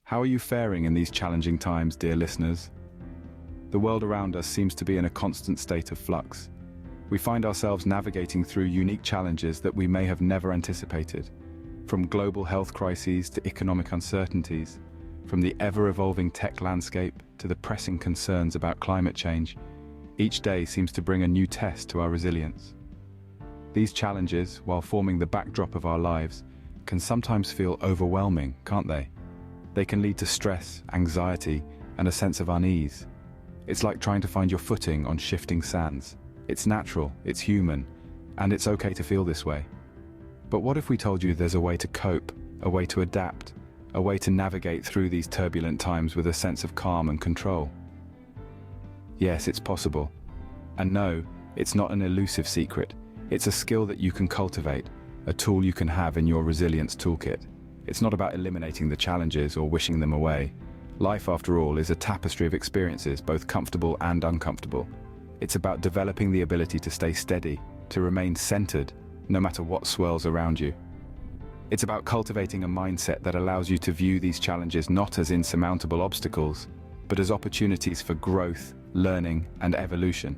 How are you faring in these challenging times, dear listeners? The world around us seems to be in a constant state of flux. We find ourselves navigating through unique challenges that we may have never anticipated. From global health crises to economic uncertainties, from the ever-evolving tech landscape to the pressing concerns about climate change, each day seems to bring a new test to our resilience. These challenges, while forming the backdrop of our lives, can sometimes feel overwhelming, can't they? They can lead to stress, anxiety, and a sense of unease. It's like trying to find your footing on shifting sands. It's natural, it's human, and it's okay to feel this way. But what if we told you there's a way to cope, a way to adapt, a way to navigate through these turbulent times with a sense of calm and control? Yes, it's possible. And no, it's not an elusive secret. It's a skill that you can cultivate, a tool you can have in your resilience toolkit. It's not about eliminating the challenges or wishing them away. Life, after all, is a tapestry of experiences, both comfortable and uncomfortable. It's about developing the ability to stay steady, to remain centered, no matter what swirls around you. It's about cultivating a mindset that allows you to view these challenges not as insurmountable obstacles, but as opportunities for growth, learning, and evolution.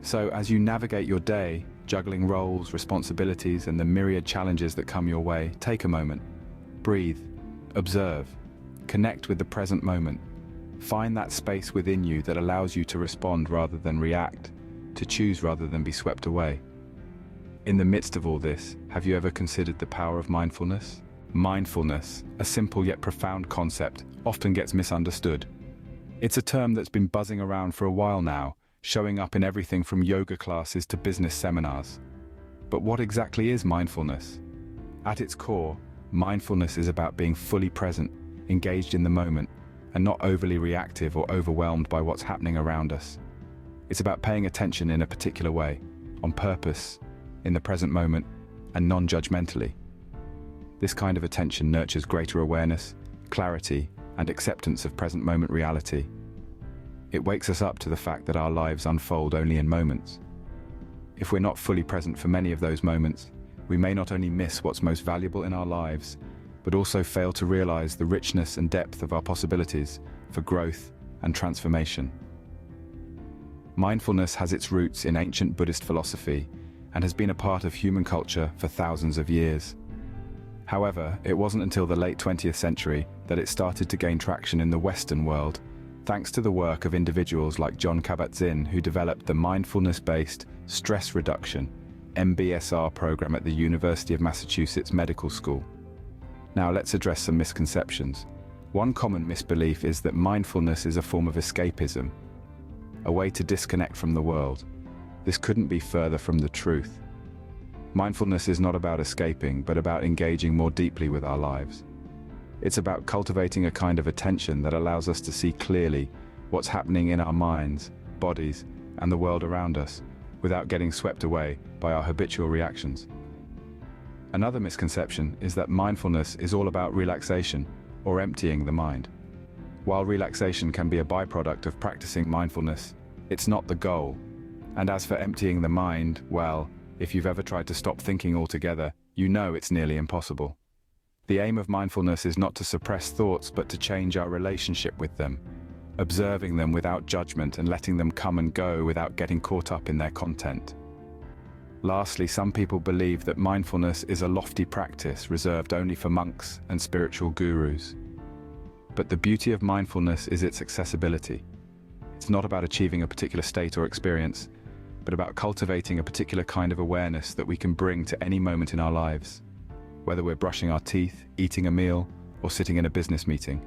So, as you navigate your day, juggling roles, responsibilities, and the myriad challenges that come your way, take a moment. Breathe, observe, connect with the present moment. Find that space within you that allows you to respond rather than react, to choose rather than be swept away. In the midst of all this, have you ever considered the power of mindfulness? Mindfulness, a simple yet profound concept, often gets misunderstood. It's a term that's been buzzing around for a while now, showing up in everything from yoga classes to business seminars. But what exactly is mindfulness? At its core, mindfulness is about being fully present, engaged in the moment, and not overly reactive or overwhelmed by what's happening around us. It's about paying attention in a particular way, on purpose, in the present moment, and non-judgmentally. This kind of attention nurtures greater awareness, clarity, and acceptance of present moment reality. It wakes us up to the fact that our lives unfold only in moments. If we're not fully present for many of those moments, we may not only miss what's most valuable in our lives, but also fail to realize the richness and depth of our possibilities for growth and transformation. Mindfulness has its roots in ancient Buddhist philosophy and has been a part of human culture for thousands of years. However, it wasn't until the late 20th century that it started to gain traction in the Western world, thanks to the work of individuals like Jon Kabat-Zinn, who developed the mindfulness-based stress reduction (MBSR) program at the University of Massachusetts Medical School. Now let's address some misconceptions. One common misbelief is that mindfulness is a form of escapism, a way to disconnect from the world. This couldn't be further from the truth. Mindfulness is not about escaping, but about engaging more deeply with our lives. It's about cultivating a kind of attention that allows us to see clearly what's happening in our minds, bodies, and the world around us, without getting swept away by our habitual reactions. Another misconception is that mindfulness is all about relaxation or emptying the mind. While relaxation can be a byproduct of practicing mindfulness, it's not the goal. And as for emptying the mind, well, if you've ever tried to stop thinking altogether, you know it's nearly impossible. The aim of mindfulness is not to suppress thoughts, but to change our relationship with them, observing them without judgment and letting them come and go without getting caught up in their content. Lastly, some people believe that mindfulness is a lofty practice reserved only for monks and spiritual gurus. But the beauty of mindfulness is its accessibility. It's not about achieving a particular state or experience, but about cultivating a particular kind of awareness that we can bring to any moment in our lives, whether we're brushing our teeth, eating a meal, or sitting in a business meeting.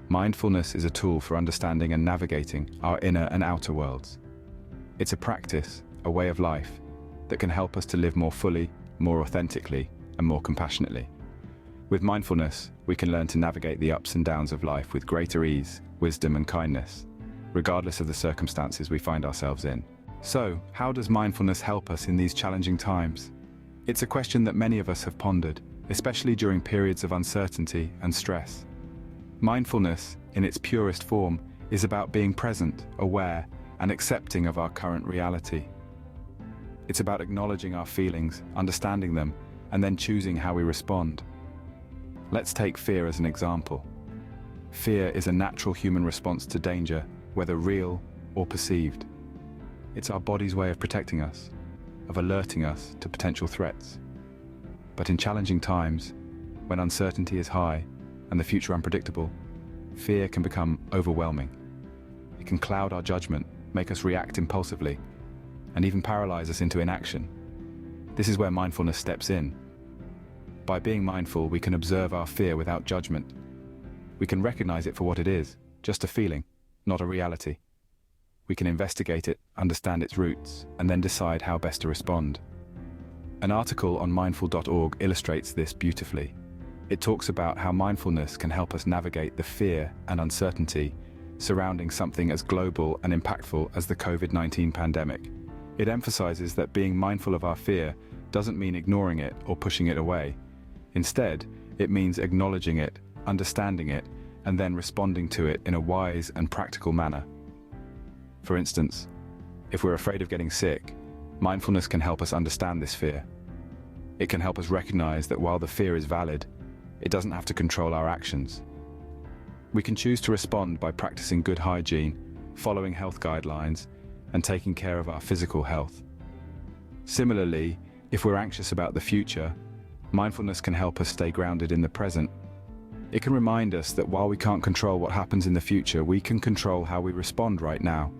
Mindfulness is a tool for understanding and navigating our inner and outer worlds. It's a practice, a way of life, that can help us to live more fully, more authentically, and more compassionately. With mindfulness, we can learn to navigate the ups and downs of life with greater ease, wisdom, and kindness, regardless of the circumstances we find ourselves in. So, how does mindfulness help us in these challenging times? It's a question that many of us have pondered, especially during periods of uncertainty and stress. Mindfulness, in its purest form, is about being present, aware, and accepting of our current reality. It's about acknowledging our feelings, understanding them, and then choosing how we respond. Let's take fear as an example. Fear is a natural human response to danger, whether real or perceived. It's our body's way of protecting us, of alerting us to potential threats. But in challenging times, when uncertainty is high and the future unpredictable, fear can become overwhelming. It can cloud our judgment, make us react impulsively, and even paralyze us into inaction. This is where mindfulness steps in. By being mindful, we can observe our fear without judgment. We can recognize it for what it is, just a feeling, not a reality. We can investigate it, understand its roots, and then decide how best to respond. An article on mindful.org illustrates this beautifully. It talks about how mindfulness can help us navigate the fear and uncertainty surrounding something as global and impactful as the COVID-19 pandemic. It emphasizes that being mindful of our fear doesn't mean ignoring it or pushing it away. Instead, it means acknowledging it, understanding it, and then responding to it in a wise and practical manner. For instance, if we're afraid of getting sick, mindfulness can help us understand this fear. It can help us recognize that while the fear is valid, it doesn't have to control our actions. We can choose to respond by practicing good hygiene, following health guidelines, and taking care of our physical health. Similarly, if we're anxious about the future, mindfulness can help us stay grounded in the present. It can remind us that while we can't control what happens in the future, we can control how we respond right now.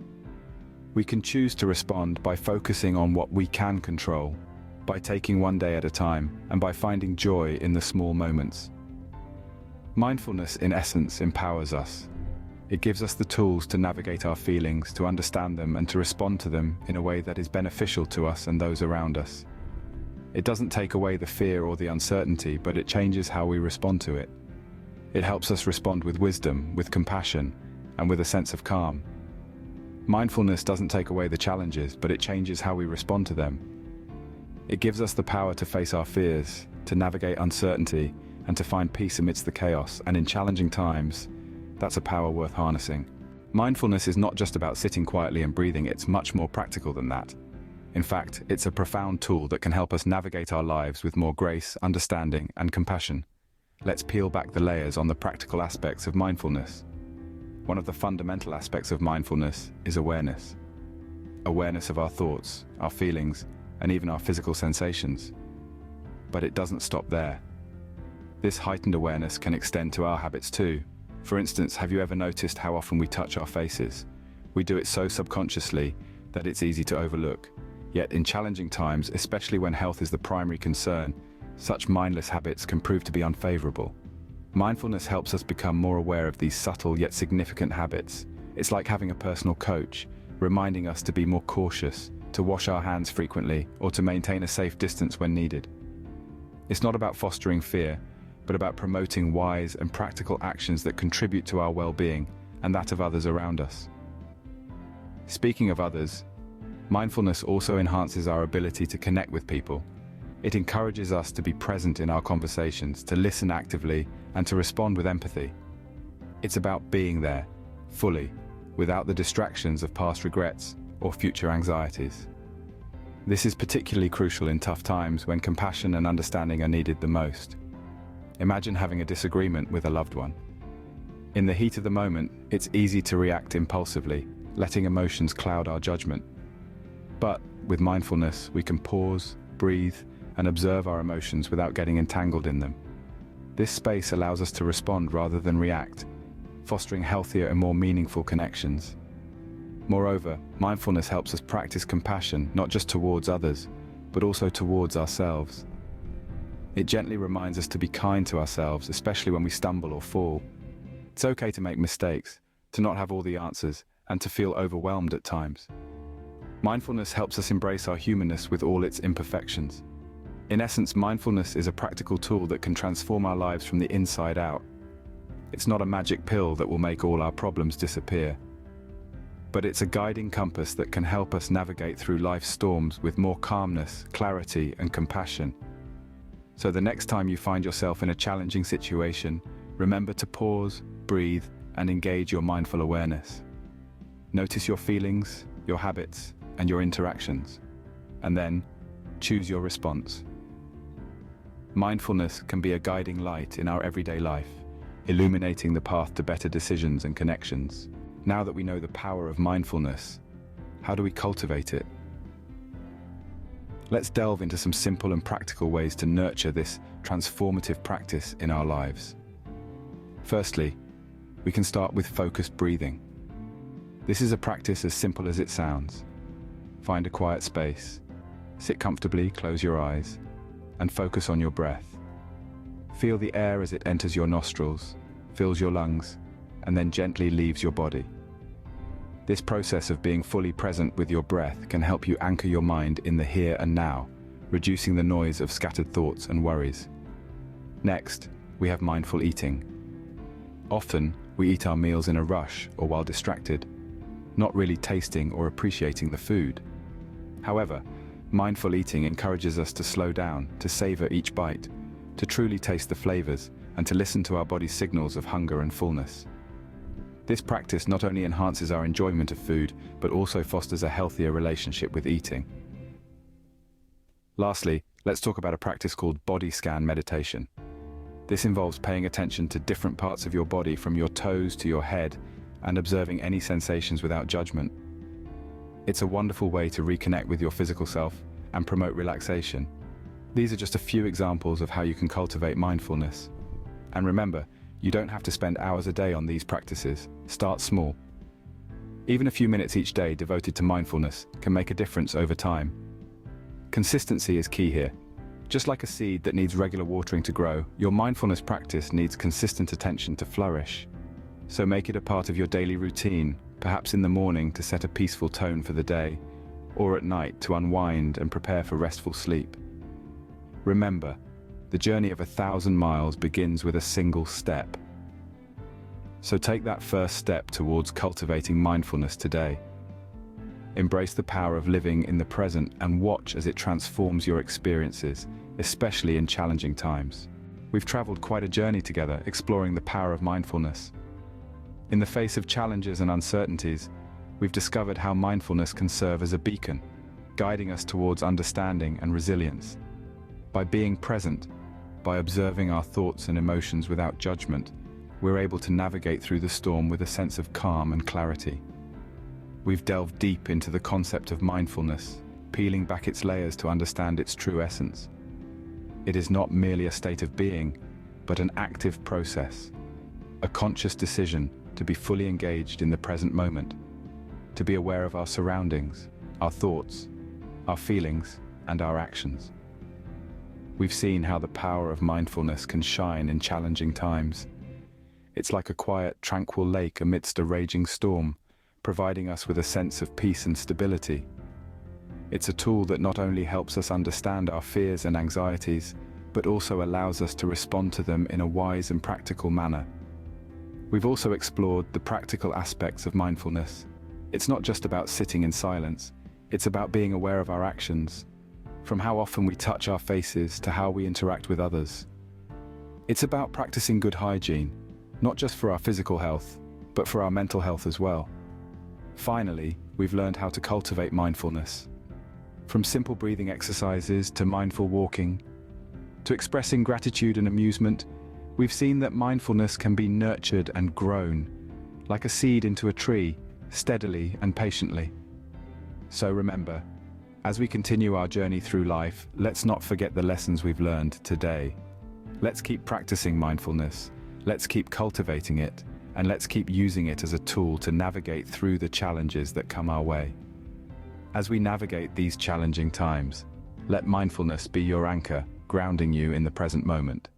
We can choose to respond by focusing on what we can control, by taking one day at a time, and by finding joy in the small moments. Mindfulness, in essence, empowers us. It gives us the tools to navigate our feelings, to understand them, and to respond to them in a way that is beneficial to us and those around us. It doesn't take away the fear or the uncertainty, but it changes how we respond to it. It helps us respond with wisdom, with compassion, and with a sense of calm. Mindfulness doesn't take away the challenges, but it changes how we respond to them. It gives us the power to face our fears, to navigate uncertainty, and to find peace amidst the chaos. And in challenging times, that's a power worth harnessing. Mindfulness is not just about sitting quietly and breathing, it's much more practical than that. In fact, it's a profound tool that can help us navigate our lives with more grace, understanding, and compassion. Let's peel back the layers on the practical aspects of mindfulness. One of the fundamental aspects of mindfulness is awareness. Awareness of our thoughts, our feelings, and even our physical sensations. But it doesn't stop there. This heightened awareness can extend to our habits too. For instance, have you ever noticed how often we touch our faces? We do it so subconsciously that it's easy to overlook. Yet in challenging times, especially when health is the primary concern, such mindless habits can prove to be unfavorable. Mindfulness helps us become more aware of these subtle yet significant habits. It's like having a personal coach, reminding us to be more cautious, to wash our hands frequently, or to maintain a safe distance when needed. It's not about fostering fear, but about promoting wise and practical actions that contribute to our well-being and that of others around us. Speaking of others, mindfulness also enhances our ability to connect with people. It encourages us to be present in our conversations, to listen actively, and to respond with empathy. It's about being there, fully, without the distractions of past regrets or future anxieties. This is particularly crucial in tough times when compassion and understanding are needed the most. Imagine having a disagreement with a loved one. In the heat of the moment, it's easy to react impulsively, letting emotions cloud our judgment. But with mindfulness, we can pause, breathe, and observe our emotions without getting entangled in them. This space allows us to respond rather than react, fostering healthier and more meaningful connections. Moreover, mindfulness helps us practice compassion not just towards others, but also towards ourselves. It gently reminds us to be kind to ourselves, especially when we stumble or fall. It's okay to make mistakes, to not have all the answers, and to feel overwhelmed at times. Mindfulness helps us embrace our humanness with all its imperfections. In essence, mindfulness is a practical tool that can transform our lives from the inside out. It's not a magic pill that will make all our problems disappear, but it's a guiding compass that can help us navigate through life's storms with more calmness, clarity, and compassion. So the next time you find yourself in a challenging situation, remember to pause, breathe, and engage your mindful awareness. Notice your feelings, your habits, and your interactions, and then choose your response. Mindfulness can be a guiding light in our everyday life, illuminating the path to better decisions and connections. Now that we know the power of mindfulness, how do we cultivate it? Let's delve into some simple and practical ways to nurture this transformative practice in our lives. Firstly, we can start with focused breathing. This is a practice as simple as it sounds. Find a quiet space, sit comfortably, close your eyes, and focus on your breath. Feel the air as it enters your nostrils, fills your lungs, and then gently leaves your body. This process of being fully present with your breath can help you anchor your mind in the here and now, reducing the noise of scattered thoughts and worries. Next, we have mindful eating. Often, we eat our meals in a rush or while distracted, not really tasting or appreciating the food. However, mindful eating encourages us to slow down, to savor each bite, to truly taste the flavors, and to listen to our body's signals of hunger and fullness. This practice not only enhances our enjoyment of food, but also fosters a healthier relationship with eating. Lastly, let's talk about a practice called body scan meditation. This involves paying attention to different parts of your body from your toes to your head and observing any sensations without judgment. It's a wonderful way to reconnect with your physical self and promote relaxation. These are just a few examples of how you can cultivate mindfulness. And remember, you don't have to spend hours a day on these practices. Start small. Even a few minutes each day devoted to mindfulness can make a difference over time. Consistency is key here. Just like a seed that needs regular watering to grow, your mindfulness practice needs consistent attention to flourish. So make it a part of your daily routine, perhaps in the morning to set a peaceful tone for the day, or at night to unwind and prepare for restful sleep. Remember, the journey of 1,000 miles begins with a single step. So take that first step towards cultivating mindfulness today. Embrace the power of living in the present and watch as it transforms your experiences, especially in challenging times. We've traveled quite a journey together, exploring the power of mindfulness. In the face of challenges and uncertainties, we've discovered how mindfulness can serve as a beacon, guiding us towards understanding and resilience. By being present, by observing our thoughts and emotions without judgment, we're able to navigate through the storm with a sense of calm and clarity. We've delved deep into the concept of mindfulness, peeling back its layers to understand its true essence. It is not merely a state of being, but an active process, a conscious decision to be fully engaged in the present moment, to be aware of our surroundings, our thoughts, our feelings, and our actions. We've seen how the power of mindfulness can shine in challenging times. It's like a quiet, tranquil lake amidst a raging storm, providing us with a sense of peace and stability. It's a tool that not only helps us understand our fears and anxieties, but also allows us to respond to them in a wise and practical manner. We've also explored the practical aspects of mindfulness. It's not just about sitting in silence, it's about being aware of our actions, from how often we touch our faces to how we interact with others. It's about practicing good hygiene, not just for our physical health, but for our mental health as well. Finally, we've learned how to cultivate mindfulness. From simple breathing exercises to mindful walking, to expressing gratitude and amusement, we've seen that mindfulness can be nurtured and grown, like a seed into a tree, steadily and patiently. So remember, as we continue our journey through life, let's not forget the lessons we've learned today. Let's keep practicing mindfulness, let's keep cultivating it, and let's keep using it as a tool to navigate through the challenges that come our way. As we navigate these challenging times, let mindfulness be your anchor, grounding you in the present moment.